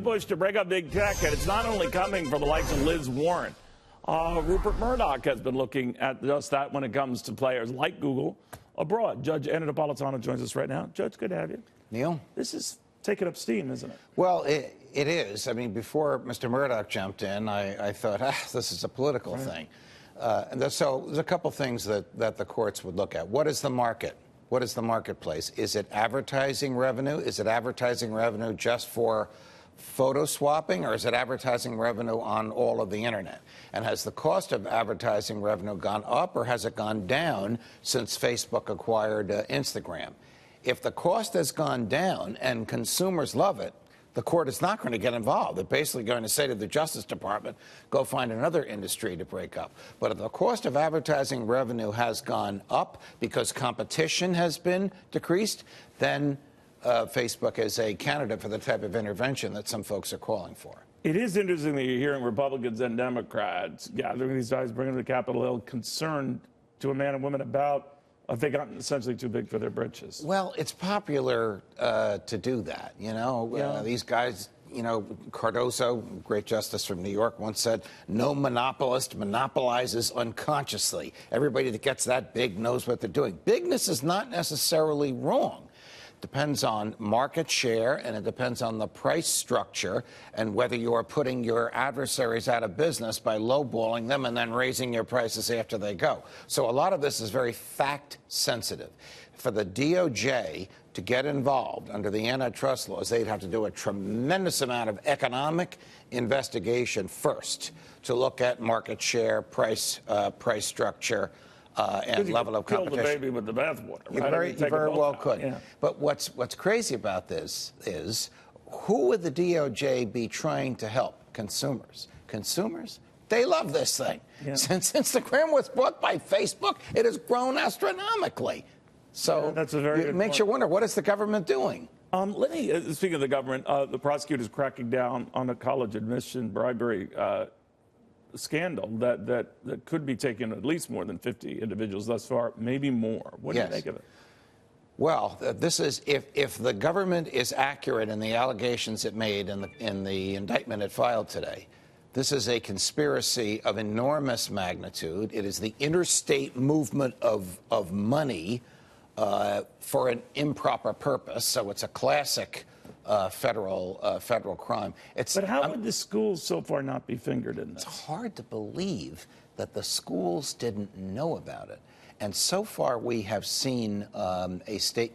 push to break up big tech, and it's not only coming from the likes of Liz Warren. Rupert Murdoch has been looking at just that when it comes to players like Google abroad. Judge Andrew Napolitano joins us right now. Judge, good to have you. Neil? This is taking up steam, isn't it? Well, it is. I mean, before Mr. Murdoch jumped in, I thought, this is a political thing. So there's a couple things that the courts would look at. What is the market? What is the marketplace? Is it advertising revenue? Is it advertising revenue just for photo swapping, or is it advertising revenue on all of the internet? And has the cost of advertising revenue gone up, or has it gone down since Facebook acquired Instagram? If the cost has gone down and consumers love it, the court is not going to get involved. They're basically going to say to the Justice Department, go find another industry to break up. But if the cost of advertising revenue has gone up because competition has been decreased, then Facebook is a candidate for the type of intervention that some folks are calling for. It is interesting that you're hearing Republicans and Democrats gathering these guys, bringing them to Capitol Hill, concerned to a man and woman about if they got essentially too big for their britches. Well, it's popular to do that, you know. Yeah. These guys, you know, Cardoso, great justice from New York, once said, no monopolist monopolizes unconsciously. Everybody that gets that big knows what they're doing. Bigness is not necessarily wrong. Depends on market share, and it depends on the price structure and whether you are putting your adversaries out of business by lowballing them and then raising your prices after they go. So a lot of this is very fact sensitive. For the DOJ to get involved under the antitrust laws, they'd have to do a tremendous amount of economic investigation first to look at market share, price structure, and level of competition. Kill the baby with the bathwater, right? You very well could. Yeah. But what's crazy about this is, who would the DOJ be trying to help? Consumers. Consumers? They love this thing. Yeah. Since Instagram was bought by Facebook, it has grown astronomically. So yeah, that's a very it makes you wonder, what is the government doing? Let me, speaking of the government, the prosecutor's cracking down on a college admission bribery scandal that could be taking at least more than 50 individuals thus far, maybe more. What do you think of it? Well, this is, if the government is accurate in the allegations it made in the indictment it filed today, this is a conspiracy of enormous magnitude. It is the interstate movement of money for an improper purpose. So it's a classic federal crime. But how would the schools so far not be fingered in this? It's hard to believe that the schools didn't know about it. And so far we have seen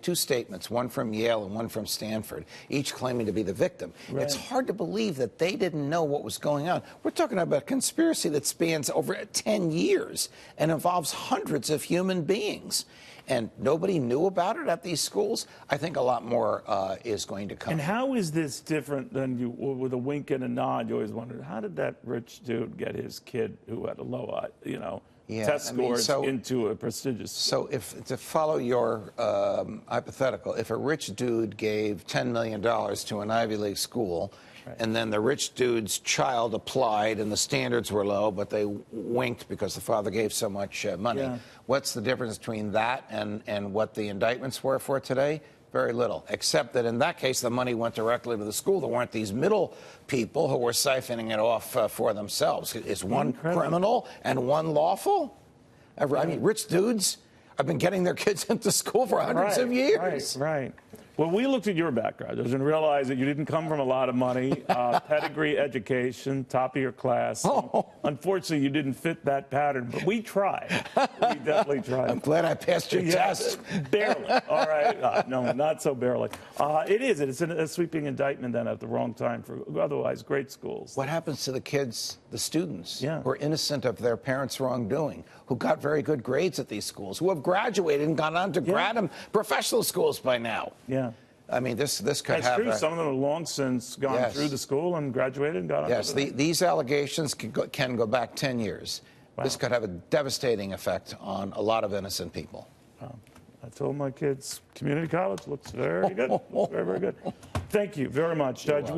two statements, one from Yale and one from Stanford, each claiming to be the victim. Right. It's hard to believe that they didn't know what was going on. We're talking about a conspiracy that spans over 10 years and involves hundreds of human beings. And nobody knew about it at these schools. I think a lot more is going to come. And how is this different than with a wink and a nod? You always wondered, how did that rich dude get his kid who had a low, test scores into a prestigious school? So to follow your hypothetical, if a rich dude gave $10 million to an Ivy League school, right, and then the rich dude's child applied and the standards were low, but they winked because the father gave so much money. Yeah. What's the difference between that and what the indictments were for today? Very little, except that in that case, the money went directly to the school. There weren't these middle people who were siphoning it off for themselves. Is one criminal and one lawful? I mean, rich dudes have been getting their kids into school for hundreds of years. Right. Well, we looked at your background and realized that you didn't come from a lot of money, pedigree, education, top of your class. Oh. Unfortunately, you didn't fit that pattern, but we tried. We definitely tried. I'm glad I passed your test. Barely. All right. No, not so barely. It's a sweeping indictment then at the wrong time for otherwise great schools. What happens to the kids, the students, who are innocent of their parents' wrongdoing, who got very good grades at these schools, who have graduated and gone on to professional schools by now? Yeah. I mean, this could That's have... true. Some of them have long since gone through the school and graduated and got on. Yes, these allegations can go back 10 years. Wow. This could have a devastating effect on a lot of innocent people. I told my kids, community college looks very good. Looks very, very good. Thank you very much, Judge.